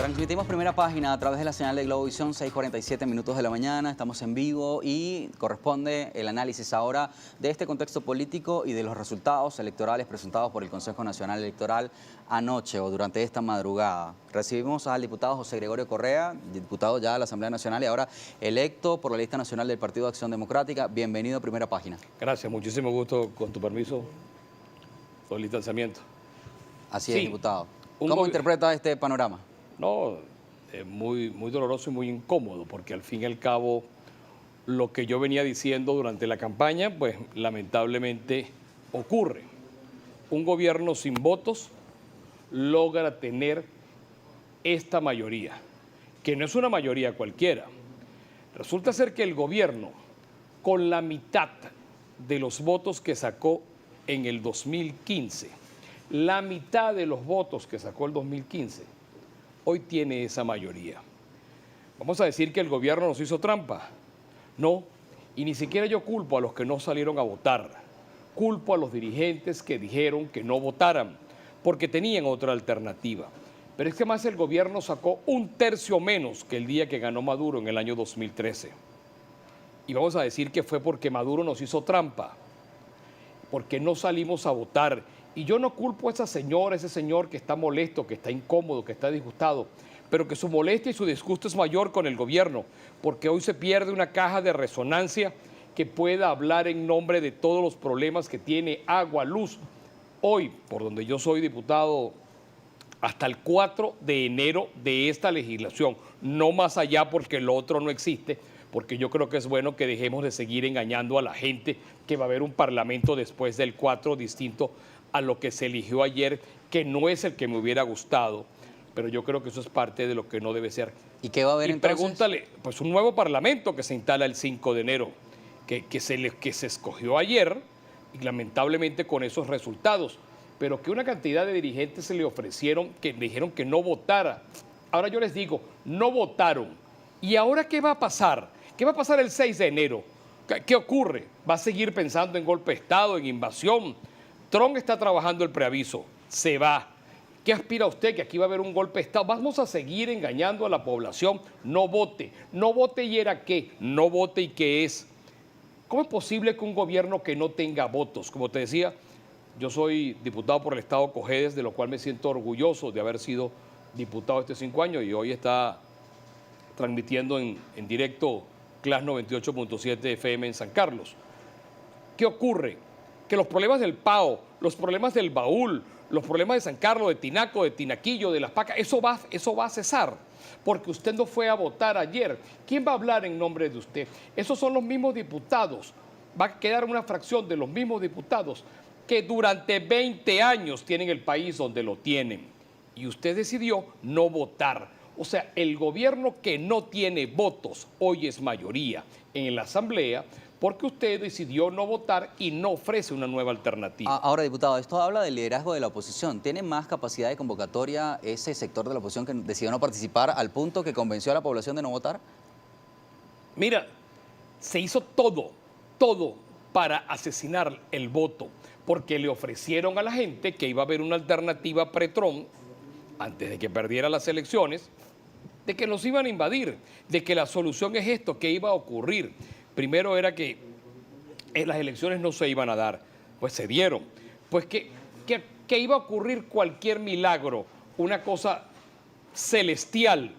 Transmitimos Primera Página a través de la señal de Globovisión, 6:47 minutos de la mañana. Estamos en vivo y corresponde el análisis ahora de este contexto político y de los resultados electorales presentados por el Consejo Nacional Electoral anoche o durante esta madrugada. Recibimos al diputado José Gregorio Correa, diputado ya de la Asamblea Nacional y ahora electo por la lista nacional del Partido de Acción Democrática. Bienvenido a Primera Página. Gracias, muchísimo gusto. Con tu permiso, por el distanciamiento. Así es, diputado. ¿Cómo interpreta este panorama? No, es muy doloroso y muy incómodo, porque al fin y al cabo lo que yo venía diciendo durante la campaña, pues lamentablemente ocurre. Un gobierno sin votos logra tener esta mayoría, que no es una mayoría cualquiera. Resulta ser que el gobierno, con la mitad de los votos que sacó en el 2015, la mitad de los votos que sacó el 2015, hoy tiene esa mayoría. ¿Vamos a decir que el gobierno nos hizo trampa? No, y ni siquiera yo culpo a los que no salieron a votar. Culpo a los dirigentes que dijeron que no votaran, porque tenían otra alternativa. Pero es que más el gobierno sacó 1/3 menos que el día que ganó Maduro en el año 2013. Y vamos a decir que fue porque Maduro nos hizo trampa, porque no salimos a votar. Y yo no culpo a esa señora, ese señor que está molesto, que está incómodo, que está disgustado, pero que su molestia y su disgusto es mayor con el gobierno, porque hoy se pierde una caja de resonancia que pueda hablar en nombre de todos los problemas que tiene agua, luz. Hoy, por donde yo soy diputado, hasta el 4 de enero de esta legislación, no más allá porque lo otro no existe, porque yo creo que es bueno que dejemos de seguir engañando a la gente que va a haber un parlamento después del 4 distinto a lo que se eligió ayer, que no es el que me hubiera gustado, pero yo creo que eso es parte de lo que no debe ser. ¿Y qué va a haber entonces? Pregúntale, pues un nuevo parlamento que se instala el 5 de enero, que se escogió ayer, y lamentablemente con esos resultados, pero que una cantidad de dirigentes se le ofrecieron, que le dijeron que no votara. Ahora yo les digo, no votaron. ¿Y ahora qué va a pasar? ¿Qué va a pasar el 6 de enero? ¿Qué ocurre? ¿Va a seguir pensando en golpe de Estado, en invasión? Trump está trabajando el preaviso, se va. ¿Qué aspira usted? Que aquí va a haber un golpe de Estado. Vamos a seguir engañando a la población. No vote. No vote y era qué. No vote y qué es. ¿Cómo es posible que un gobierno que no tenga votos? Como te decía, yo soy diputado por el estado Cojedes, de lo cual me siento orgulloso de haber sido diputado estos 5 años y hoy está transmitiendo en directo Class 98.7 FM en San Carlos. ¿Qué ocurre? Que los problemas del PAO, los problemas del Baúl, los problemas de San Carlos, de Tinaco, de Tinaquillo, de Las Pacas, eso va a cesar, porque usted no fue a votar ayer. ¿Quién va a hablar en nombre de usted? Esos son los mismos diputados. Va a quedar una fracción de los mismos diputados que durante 20 años tienen el país donde lo tienen. Y usted decidió no votar. O sea, el gobierno que no tiene votos hoy es mayoría en la Asamblea, porque usted decidió no votar y no ofrece una nueva alternativa. Ahora, diputado, esto habla del liderazgo de la oposición. ¿Tiene más capacidad de convocatoria ese sector de la oposición que decidió no participar al punto que convenció a la población de no votar? Mira, se hizo todo para asesinar el voto, porque le ofrecieron a la gente que iba a haber una alternativa pre-Trump, antes de que perdiera las elecciones, de que nos iban a invadir, de que la solución es esto, que iba a ocurrir. Primero era que las elecciones no se iban a dar, pues se dieron. Pues que iba a ocurrir cualquier milagro, una cosa celestial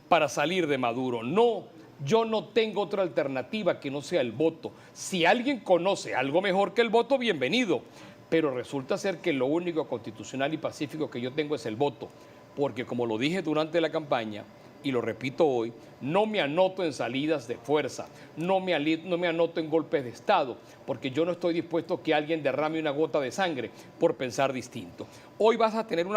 para salir de Maduro. No, yo no tengo otra alternativa que no sea el voto. Si alguien conoce algo mejor que el voto, bienvenido. Pero resulta ser que lo único constitucional y pacífico que yo tengo es el voto. Porque como lo dije durante la campaña, y lo repito hoy, no me anoto en salidas de fuerza, no me anoto en golpes de Estado, porque yo no estoy dispuesto a que alguien derrame una gota de sangre por pensar distinto. Hoy vas a tener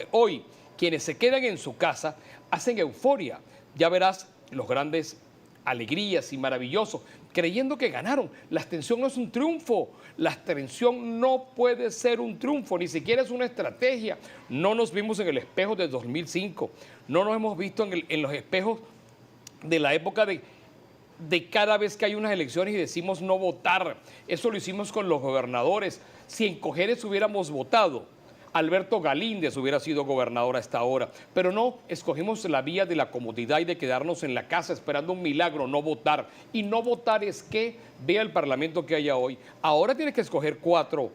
hoy quienes se quedan en su casa hacen euforia. Ya verás los grandes alegrías y maravillosos, creyendo que ganaron. La abstención no es un triunfo, la abstención no puede ser un triunfo, ni siquiera es una estrategia. No nos vimos en el espejo de 2005, no nos hemos visto en los espejos de la época de cada vez que hay unas elecciones y decimos no votar. Eso lo hicimos con los gobernadores. Si en Cojedes hubiéramos votado, Alberto Galíndez hubiera sido gobernador a esta hora, pero no, escogimos la vía de la comodidad y de quedarnos en la casa esperando un milagro, no votar. Y no votar es que vea el Parlamento que haya hoy. Ahora tiene que escoger 4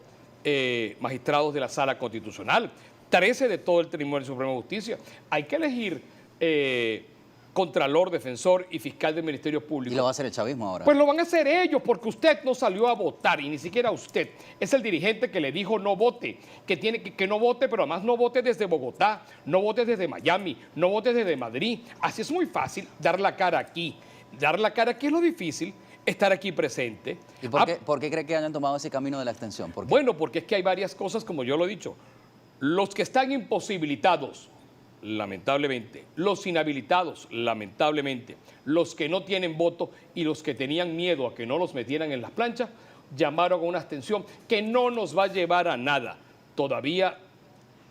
magistrados de la Sala Constitucional, 13 de todo el Tribunal Supremo de Justicia. Hay que elegir contralor, defensor y fiscal del Ministerio Público. ¿Y lo va a hacer el chavismo ahora? Pues lo van a hacer ellos, porque usted no salió a votar, y ni siquiera usted. Es el dirigente que le dijo no vote, que tiene que no vote, pero además no vote desde Bogotá, no vote desde Miami, no vote desde Madrid. Así es muy fácil dar la cara aquí. Dar la cara aquí es lo difícil, estar aquí presente. ¿Y por qué cree que hayan tomado ese camino de la abstención? Bueno, porque es que hay varias cosas, como yo lo he dicho. Los que están imposibilitados, lamentablemente, los inhabilitados, lamentablemente, los que no tienen voto y los que tenían miedo a que no los metieran en las planchas, llamaron a una abstención que no nos va a llevar a nada. Todavía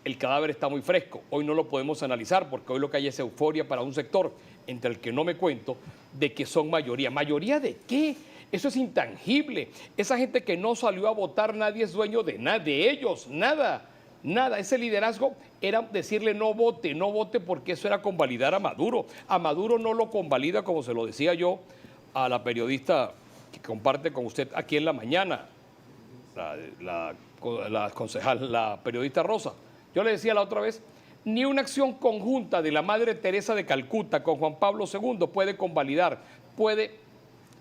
el cadáver está muy fresco, hoy no lo podemos analizar porque hoy lo que hay es euforia para un sector entre el que no me cuento de que son mayoría. ¿Mayoría de qué? Eso es intangible. Esa gente que no salió a votar, nadie es dueño de nada, de ellos, nada. Nada, ese liderazgo era decirle no vote porque eso era convalidar a Maduro. A Maduro no lo convalida, como se lo decía yo a la periodista que comparte con usted aquí en la mañana, la concejal, la periodista Rosa. Yo le decía la otra vez, ni una acción conjunta de la Madre Teresa de Calcuta con Juan Pablo II puede convalidar, puede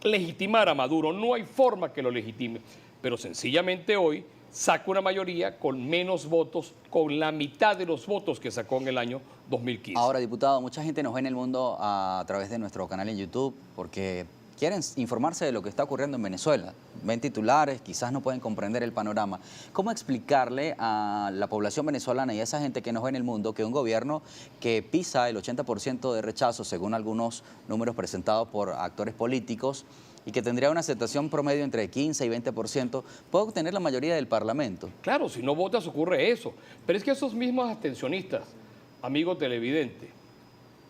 legitimar a Maduro. No hay forma que lo legitime, pero sencillamente hoy saca una mayoría con menos votos, con la mitad de los votos que sacó en el año 2015. Ahora, diputado, mucha gente nos ve en el mundo a través de nuestro canal en YouTube porque quieren informarse de lo que está ocurriendo en Venezuela. Ven titulares, quizás no pueden comprender el panorama. ¿Cómo explicarle a la población venezolana y a esa gente que nos ve en el mundo que un gobierno que pisa el 80% de rechazo, según algunos números presentados por actores políticos, y que tendría una aceptación promedio entre 15 y 20%, puede obtener la mayoría del Parlamento? Claro, si no votas ocurre eso. Pero es que esos mismos abstencionistas, amigo televidente,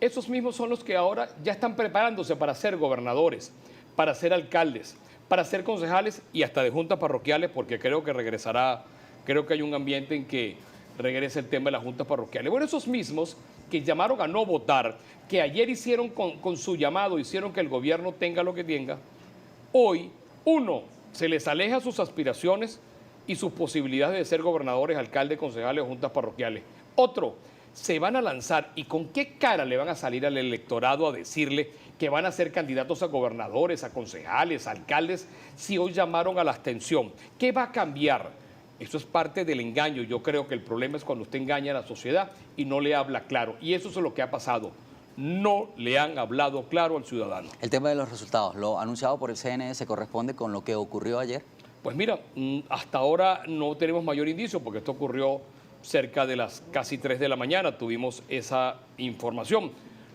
esos mismos son los que ahora ya están preparándose para ser gobernadores, para ser alcaldes, para ser concejales y hasta de juntas parroquiales, porque creo que regresará, creo que hay un ambiente en que regrese el tema de las juntas parroquiales. Bueno, esos mismos que llamaron a no votar, que ayer hicieron con su llamado, hicieron que el gobierno tenga lo que tenga, hoy, uno, se les aleja sus aspiraciones y sus posibilidades de ser gobernadores, alcaldes, concejales o juntas parroquiales. Otro, se van a lanzar, ¿y con qué cara le van a salir al electorado a decirle que van a ser candidatos a gobernadores, a concejales, a alcaldes, si hoy llamaron a la abstención? ¿Qué va a cambiar? Eso es parte del engaño. Yo creo que el problema es cuando usted engaña a la sociedad y no le habla claro. Y eso es lo que ha pasado. No le han hablado claro al ciudadano. El tema de los resultados, lo anunciado por el CNE, ¿se corresponde con lo que ocurrió ayer? Pues mira, hasta ahora no tenemos mayor indicio porque esto ocurrió cerca de las casi 3 de la mañana. Tuvimos esa información.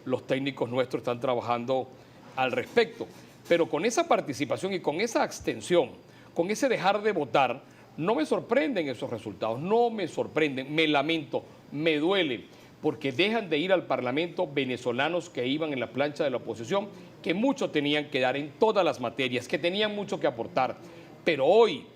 Los técnicos nuestros están trabajando al respecto. Pero con esa participación y con esa abstención, con ese dejar de votar, no me sorprenden esos resultados, no me sorprenden, me lamento, me duele, porque dejan de ir al Parlamento venezolanos que iban en la plancha de la oposición, que mucho tenían que dar en todas las materias, que tenían mucho que aportar. Pero hoy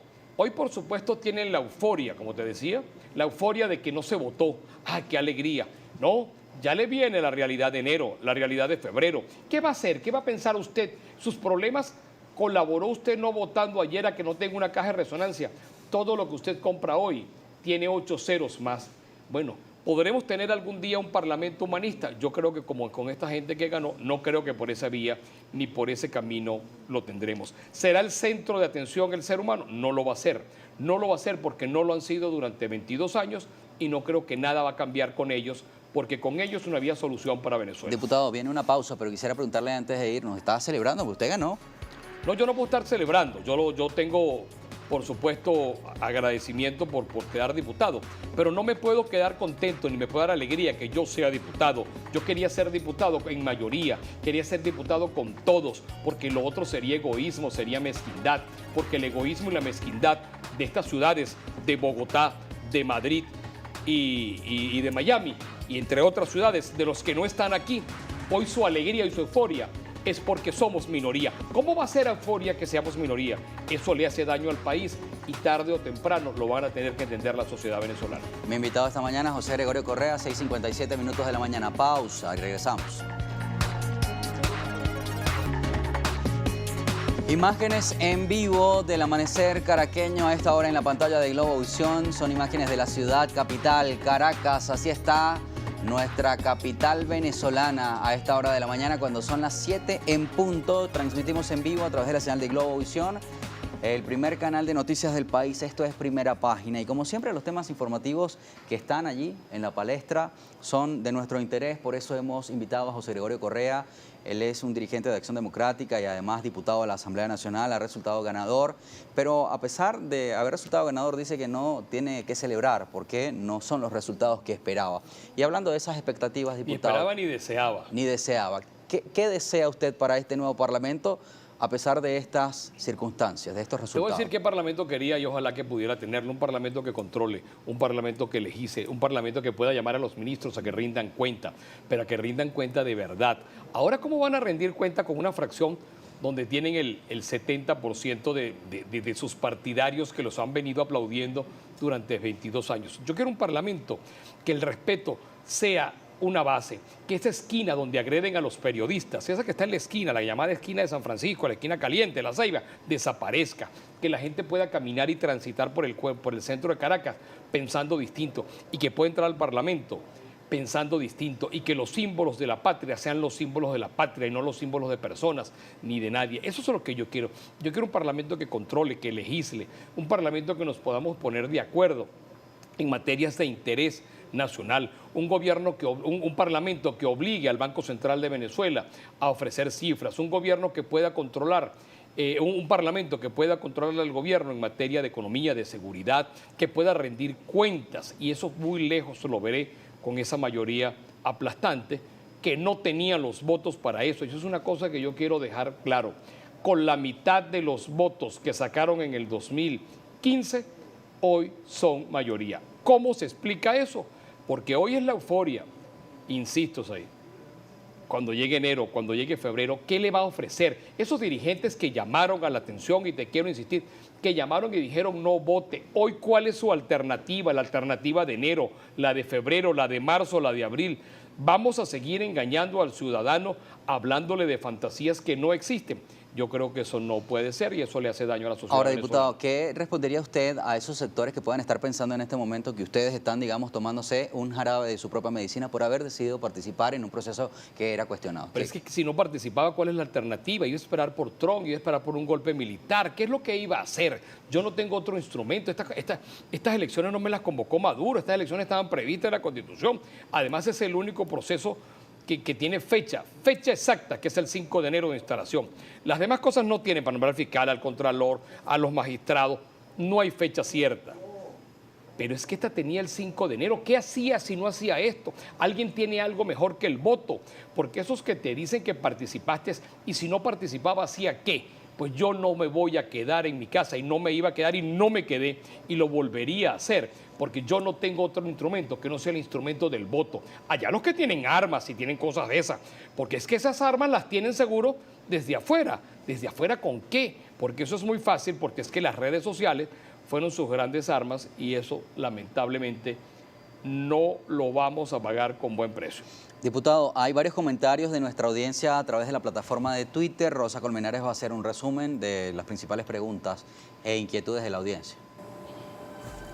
por supuesto tienen la euforia, como te decía, la euforia de que no se votó. ¡Ah, qué alegría! No, ya le viene la realidad de enero, la realidad de febrero. ¿Qué va a hacer? ¿Qué va a pensar usted? ¿Sus problemas? ¿Colaboró usted no votando ayer a que no tenga una caja de resonancia? Todo lo que usted compra hoy tiene 8 ceros más. Bueno, ¿podremos tener algún día un parlamento humanista? Yo creo que como con esta gente que ganó, no creo que por esa vía ni por ese camino lo tendremos. ¿Será el centro de atención el ser humano? No lo va a ser. No lo va a hacer porque no lo han sido durante 22 años y no creo que nada va a cambiar con ellos, porque con ellos no había solución para Venezuela. Diputado, viene una pausa, pero quisiera preguntarle antes de irnos, ¿estaba celebrando porque usted ganó? No, yo no puedo estar celebrando. Yo tengo, por supuesto, agradecimiento por quedar diputado, pero no me puedo quedar contento ni me puedo dar alegría que yo sea diputado. Yo quería ser diputado en mayoría, quería ser diputado con todos, porque lo otro sería egoísmo, sería mezquindad, porque el egoísmo y la mezquindad de estas ciudades, de Bogotá, de Madrid y de Miami, y entre otras ciudades, de los que no están aquí, hoy su alegría y su euforia es porque somos minoría. ¿Cómo va a ser euforia que seamos minoría? Eso le hace daño al país y tarde o temprano lo van a tener que entender la sociedad venezolana. Mi invitado esta mañana, José Gregorio Correa, 6:57 minutos de la mañana. Pausa y regresamos. Imágenes en vivo del amanecer caraqueño a esta hora en la pantalla de Globovisión. Son imágenes de la ciudad capital, Caracas. Así está nuestra capital venezolana a esta hora de la mañana, cuando son las 7 en punto. Transmitimos en vivo a través de la señal de Globovisión, el primer canal de noticias del país. Esto es Primera Página. Y como siempre, los temas informativos que están allí en la palestra son de nuestro interés. Por eso hemos invitado a José Gregorio Correa. Él es un dirigente de Acción Democrática y además diputado a la Asamblea Nacional, ha resultado ganador. Pero a pesar de haber resultado ganador, dice que no tiene que celebrar porque no son los resultados que esperaba. Y hablando de esas expectativas, diputado... Ni esperaba ni deseaba. Ni deseaba. ¿Qué desea usted para este nuevo Parlamento a pesar de estas circunstancias, de estos resultados? Te voy a decir qué parlamento quería y ojalá que pudiera tenerlo. Un parlamento que controle, un parlamento que legisle, un parlamento que pueda llamar a los ministros a que rindan cuenta, pero a que rindan cuenta de verdad. Ahora, ¿cómo van a rendir cuenta con una fracción donde tienen el 70% de sus partidarios que los han venido aplaudiendo durante 22 años? Yo quiero un parlamento que el respeto sea una base, que esa esquina donde agreden a los periodistas, esa que está en la esquina, la llamada esquina de San Francisco, la esquina caliente, la Ceiba, desaparezca, que la gente pueda caminar y transitar por el centro de Caracas pensando distinto y que pueda entrar al Parlamento pensando distinto y que los símbolos de la patria sean los símbolos de la patria y no los símbolos de personas ni de nadie. Eso es lo que yo quiero. Yo quiero un parlamento que controle, que legisle, un parlamento que nos podamos poner de acuerdo en materias de interés nacional, un parlamento que obligue al Banco Central de Venezuela a ofrecer cifras, un gobierno que pueda controlar, un parlamento que pueda controlar al gobierno en materia de economía, de seguridad, que pueda rendir cuentas, y eso muy lejos lo veré con esa mayoría aplastante que no tenía los votos para eso. Eso es una cosa que yo quiero dejar claro. Con la mitad de los votos que sacaron en el 2015, hoy son mayoría. ¿Cómo se explica eso? Porque hoy es la euforia, insisto, Said. Cuando llegue enero, cuando llegue febrero, ¿qué le va a ofrecer? Esos dirigentes que llamaron a la atención, y te quiero insistir, que llamaron y dijeron no vote. Hoy, ¿cuál es su alternativa? La alternativa de enero, la de febrero, la de marzo, la de abril. Vamos a seguir engañando al ciudadano, hablándole de fantasías que no existen. Yo creo que eso no puede ser y eso le hace daño a la sociedad. Ahora, diputado, ¿qué respondería usted a esos sectores que puedan estar pensando en este momento que ustedes están, digamos, tomándose un jarabe de su propia medicina por haber decidido participar en un proceso que era cuestionado? Pero es que si no participaba, ¿cuál es la alternativa? Iba a esperar por Trump, iba a esperar por un golpe militar. ¿Qué es lo que iba a hacer? Yo no tengo otro instrumento. Estas elecciones no me las convocó Maduro. Estas elecciones estaban previstas en la Constitución. Además, es el único proceso que tiene fecha exacta, que es el 5 de enero de instalación. Las demás cosas no tienen para nombrar al fiscal, al contralor, a los magistrados. No hay fecha cierta. Pero es que esta tenía el 5 de enero. ¿Qué hacía si no hacía esto? Alguien tiene algo mejor que el voto. Porque esos que te dicen que participaste y si no participaba, ¿hacía qué? Pues yo no me voy a quedar en mi casa y no me iba a quedar y no me quedé y lo volvería a hacer porque yo no tengo otro instrumento que no sea el instrumento del voto. Allá los que tienen armas y tienen cosas de esas, porque es que esas armas las tienen seguro desde afuera. ¿Desde afuera con qué? Porque eso es muy fácil, porque es que las redes sociales fueron sus grandes armas y eso lamentablemente no lo vamos a pagar con buen precio. Diputado, hay varios comentarios de nuestra audiencia a través de la plataforma de Twitter. Rosa Colmenares va a hacer un resumen de las principales preguntas e inquietudes de la audiencia.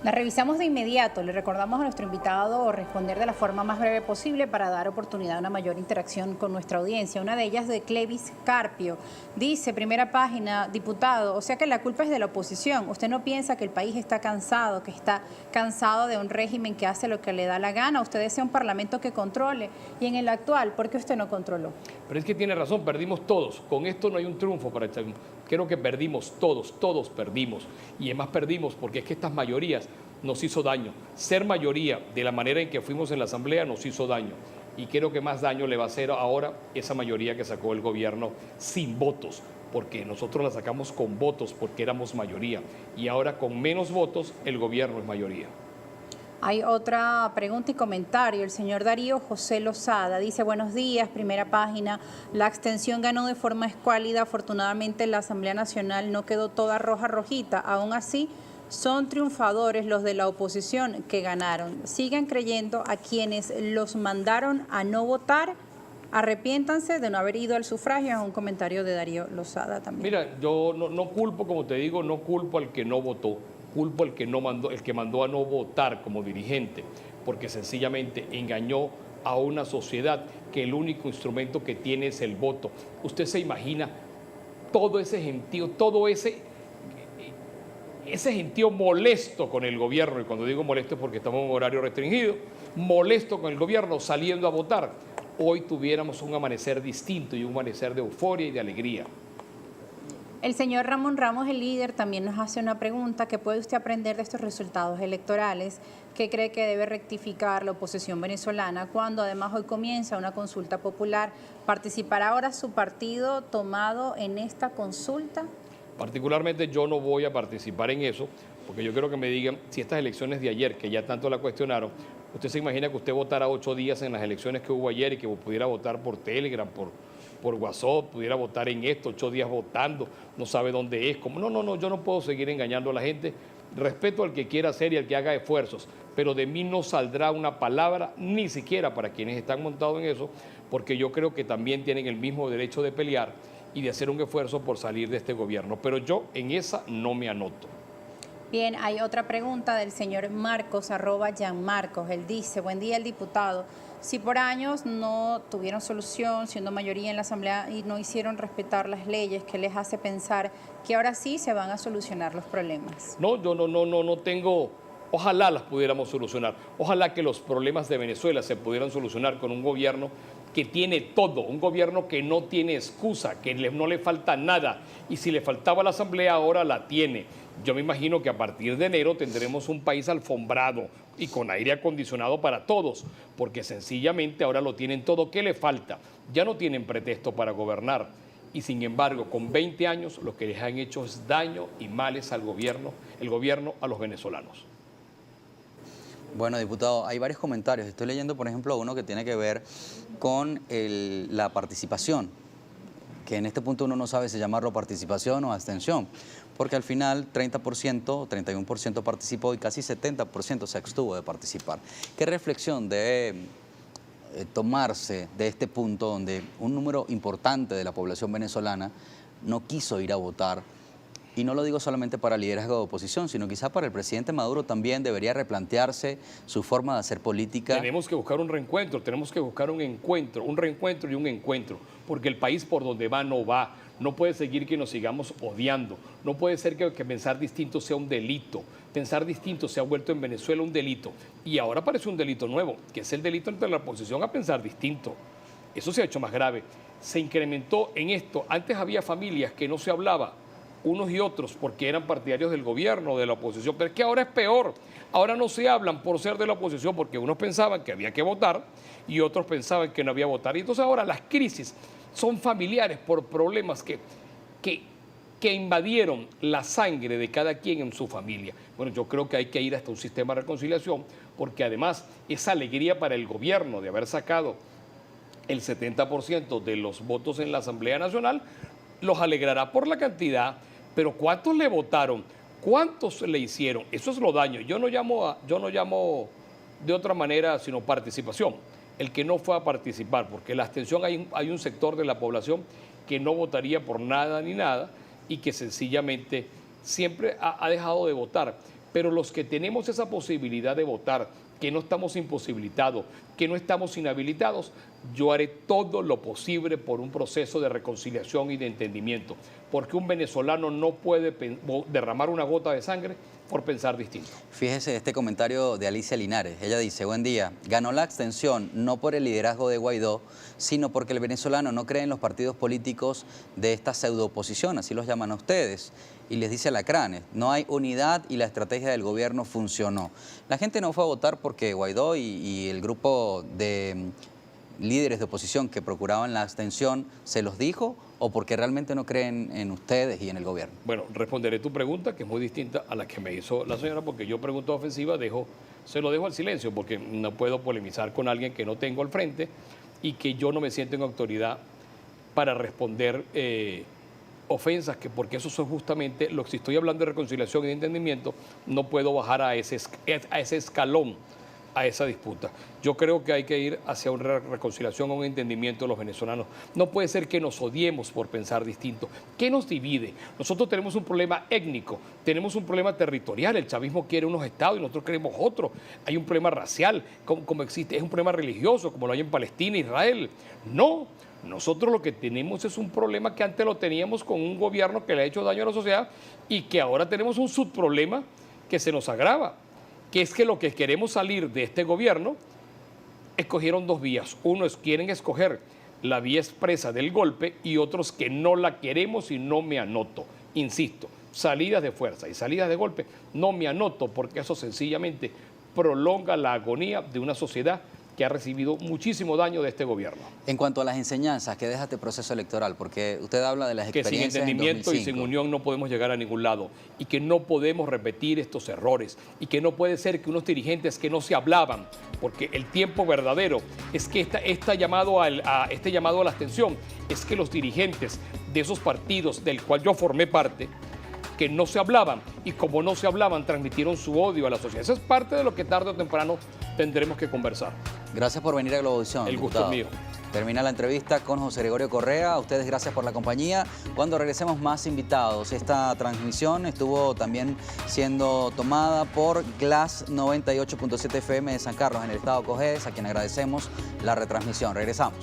La revisamos de inmediato. Le recordamos a nuestro invitado responder de la forma más breve posible para dar oportunidad a una mayor interacción con nuestra audiencia. Una de ellas de Clevis Carpio. Dice, Primera Página, diputado, o sea que la culpa es de la oposición. ¿Usted no piensa que el país está cansado, que está cansado de un régimen que hace lo que le da la gana? Usted desea un parlamento que controle. Y en el actual, ¿por qué usted no controló? Pero es que tiene razón, perdimos todos. Con esto no hay un triunfo para echar. Creo que perdimos todos perdimos. Y además perdimos porque es que estas mayorías nos hizo daño. Ser mayoría de la manera en que fuimos en la Asamblea nos hizo daño. Y creo que más daño le va a hacer ahora esa mayoría que sacó el gobierno sin votos, porque nosotros la sacamos con votos porque éramos mayoría. Y ahora con menos votos el gobierno es mayoría. Hay otra pregunta y comentario. El señor Darío José Lozada dice, buenos días, primera página. La abstención ganó de forma escuálida. Afortunadamente la Asamblea Nacional no quedó toda rojita. Aún así, son triunfadores los de la oposición que ganaron. Sigan creyendo a quienes los mandaron a no votar. Arrepiéntanse de no haber ido al sufragio. Es un comentario de Darío Lozada también. Mira, yo no culpo, como te digo, no culpo al que no votó. Culpo al que no mandó, el que mandó a no votar como dirigente, porque sencillamente engañó a una sociedad que el único instrumento que tiene es el voto. Usted se imagina todo ese gentío, todo ese gentío molesto con el gobierno, y cuando digo molesto es porque estamos en un horario restringido, molesto con el gobierno saliendo a votar. Hoy tuviéramos un amanecer distinto y un amanecer de euforia y de alegría. El señor Ramón Ramos, el líder, también nos hace una pregunta. ¿Qué puede usted aprender de estos resultados electorales? ¿Qué cree que debe rectificar la oposición venezolana cuando además hoy comienza una consulta popular? ¿Participará ahora su partido tomado en esta consulta? Particularmente yo no voy a participar en eso, porque yo quiero que me digan si estas elecciones de ayer, que ya tanto la cuestionaron, usted se imagina que usted votara 8 días en las elecciones que hubo ayer y que pudiera votar por Telegram, por WhatsApp, pudiera votar en esto, 8 días votando, no sabe dónde es, como no, yo no puedo seguir engañando a la gente. Respeto al que quiera hacer y al que haga esfuerzos, pero de mí no saldrá una palabra, ni siquiera para quienes están montados en eso, porque yo creo que también tienen el mismo derecho de pelear y de hacer un esfuerzo por salir de este gobierno, pero yo en esa no me anoto. Bien, hay otra pregunta del señor Marcos, @Gianmarcos. Él dice, buen día, el diputado. Si por años no tuvieron solución, siendo mayoría en la Asamblea, y no hicieron respetar las leyes, ¿qué les hace pensar que ahora sí se van a solucionar los problemas? No, yo no tengo, ojalá las pudiéramos solucionar. Ojalá que los problemas de Venezuela se pudieran solucionar con un gobierno que tiene todo, un gobierno que no tiene excusa, que no le falta nada. Y si le faltaba la Asamblea, ahora la tiene. Yo me imagino que a partir de enero tendremos un país alfombrado y con aire acondicionado para todos, porque sencillamente ahora lo tienen todo. ¿Qué le falta? Ya no tienen pretexto para gobernar. Y sin embargo, con 20 años lo que les han hecho es daño y males al gobierno, el gobierno a los venezolanos. Bueno, diputado, hay varios comentarios. Estoy leyendo, por ejemplo, uno que tiene que ver con la participación, que en este punto uno no sabe si llamarlo participación o abstención, porque al final 30%, 31% participó y casi 70% se abstuvo de participar. ¿Qué reflexión debe tomarse de este punto donde un número importante de la población venezolana no quiso ir a votar? Y no lo digo solamente para el liderazgo de oposición, sino quizá para el presidente Maduro también debería replantearse su forma de hacer política. Tenemos que buscar un reencuentro, tenemos que buscar un encuentro, un reencuentro y un encuentro, porque el país por donde va no va. No puede seguir que nos sigamos odiando, no puede ser que pensar distinto sea un delito, pensar distinto se ha vuelto en Venezuela un delito. Y ahora aparece un delito nuevo, que es el delito entre la oposición a pensar distinto. Eso se ha hecho más grave. Se incrementó en esto. Antes había familias que no se hablaba, unos y otros, porque eran partidarios del gobierno o de la oposición, pero es que ahora es peor. Ahora no se hablan por ser de la oposición, porque unos pensaban que había que votar y otros pensaban que no había que votar. Y entonces ahora las crisis son familiares por problemas que invadieron la sangre de cada quien en su familia. Bueno, yo creo que hay que ir hasta un sistema de reconciliación, porque además esa alegría para el gobierno de haber sacado el 70% de los votos en la Asamblea Nacional los alegrará por la cantidad, pero ¿cuántos le votaron? ¿Cuántos le hicieron? Eso es lo daño. Yo no llamo de otra manera sino participación. El que no fue a participar, porque la abstención hay un sector de la población que no votaría por nada ni nada y que sencillamente siempre ha dejado de votar. Pero los que tenemos esa posibilidad de votar, que no estamos imposibilitados, que no estamos inhabilitados, yo haré todo lo posible por un proceso de reconciliación y de entendimiento, porque un venezolano no puede derramar una gota de sangre por pensar distinto. Fíjese este comentario de Alicia Linares. Ella dice, buen día, ganó la abstención no por el liderazgo de Guaidó, sino porque el venezolano no cree en los partidos políticos de esta pseudo-oposición, así los llaman a ustedes. Y les dice Alacranes, no hay unidad y la estrategia del gobierno funcionó. La gente no fue a votar porque Guaidó y el grupo de líderes de oposición que procuraban la abstención se los dijo, o porque realmente no creen en ustedes y en el gobierno. Bueno, responderé tu pregunta, que es muy distinta a la que me hizo la señora, porque yo pregunta ofensiva dejo se lo dejo al silencio porque no puedo polemizar con alguien que no tengo al frente y que yo no me siento en autoridad para responder ofensas, porque eso son justamente lo que, si estoy hablando de reconciliación y de entendimiento, no puedo bajar a ese escalón, a esa disputa. Yo creo que hay que ir hacia una reconciliación, a un entendimiento de los venezolanos. No puede ser que nos odiemos por pensar distinto. ¿Qué nos divide? Nosotros tenemos un problema étnico, tenemos un problema territorial. El chavismo quiere unos estados y nosotros queremos otros. Hay un problema racial, como existe, es un problema religioso, como lo hay en Palestina, Israel. No. Nosotros lo que tenemos es un problema que antes lo teníamos con un gobierno que le ha hecho daño a la sociedad y que ahora tenemos un subproblema que se nos agrava, que es que lo que queremos salir de este gobierno, escogieron dos vías. Unos quieren escoger la vía expresa del golpe y otros que no la queremos y no me anoto. Insisto, salidas de fuerza y salidas de golpe no me anoto porque eso sencillamente prolonga la agonía de una sociedad que ha recibido muchísimo daño de este gobierno. En cuanto a las enseñanzas que deja este proceso electoral, porque usted habla de las experiencias que sin entendimiento en y sin unión no podemos llegar a ningún lado y que no podemos repetir estos errores y que no puede ser que unos dirigentes que no se hablaban, porque el tiempo verdadero es que este llamado a la abstención es que los dirigentes de esos partidos del cual yo formé parte, que no se hablaban y como no se hablaban transmitieron su odio a la sociedad. Eso es parte de lo que tarde o temprano tendremos que conversar. Gracias por venir a Globovisión. El gusto es mío. Termina la entrevista con José Gregorio Correa. A ustedes gracias por la compañía. Cuando regresemos, más invitados. Esta transmisión estuvo también siendo tomada por Glass 98.7 FM de San Carlos, en el estado Cojedes, a quien agradecemos la retransmisión. Regresamos.